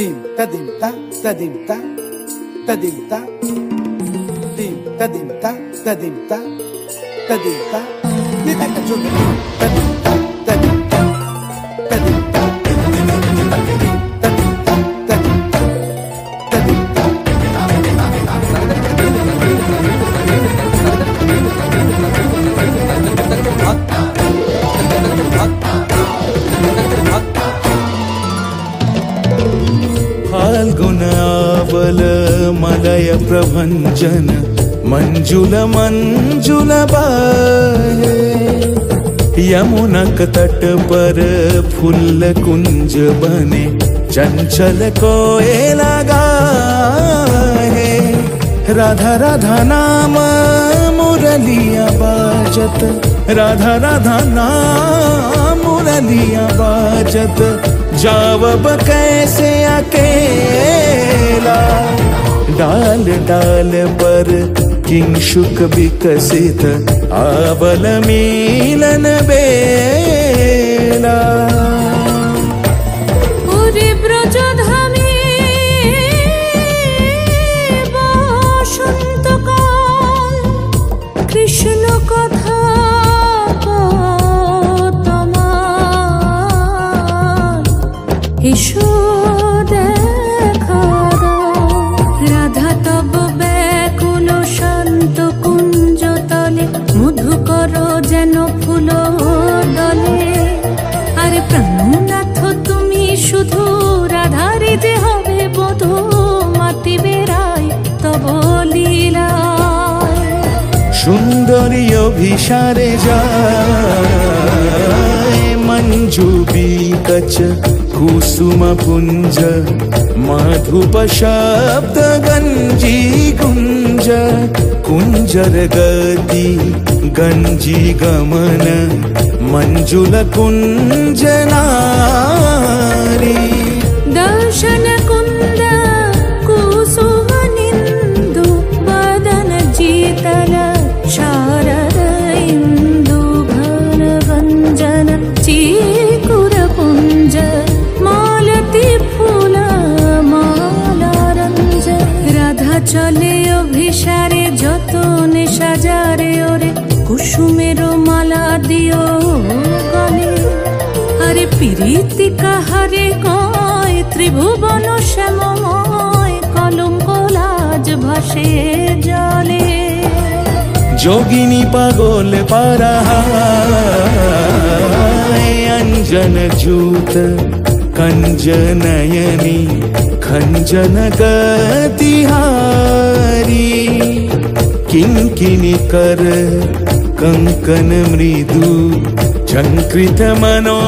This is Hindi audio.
Tim tadim ta tadim ta tadim ta tim tadim ta tadim ta tadim ta ni ta ka jun tadim ta tadim ta tadim ta tadim ta tadim ta tadim ta फाल्गुनावल मलय प्रभंजन मंजुल मंजुल बाहे यमुनक तट पर फूल कुंज बने चंचल कोयला गाहे राधा राधा नाम मुरलिया बाजत राधा राधा नाम मुरलिया बाजत जावब कैसे अकेला डाल डाल पर किंशुक विकसित आवल मिलन बेला কৃষ্ণ কথা এসো দেখা রাধা তব ব্যাকুল শান্ত কুঞ্জ তলে মধুকর যেন ফুল দলে আরে প্রাণনাথ তুমি শুধু রাধারে যে হবে বধূ মাতি বেড়াই তব লীলা সুন্দরী অভিসারে যায় मंजू बीकच कुसुम पुंज मधुप शब्द गंजी कुंज कुंजर गति गंजी गमन मंजुल कुंज नारी दर्शन कुंद कुसुम निंदु बदन जीतल शारद इंदु घन गंजन चीकुर पुंज मालती फूल माला रंज राधा चले अभिसारे যতনে সাজারে ওরে কুসুমের মালা দিও গলে আরে প্রীতি কাহারে কয় ত্রিভুবন শ্যামময় কলঙ্ক লাজ ভাসে জলে जोगिनी पागोल पारा अंजन जूत कंज नयनी खंजन गतिहारी किंकिनी कर कंकन मृदु झंकृत मनो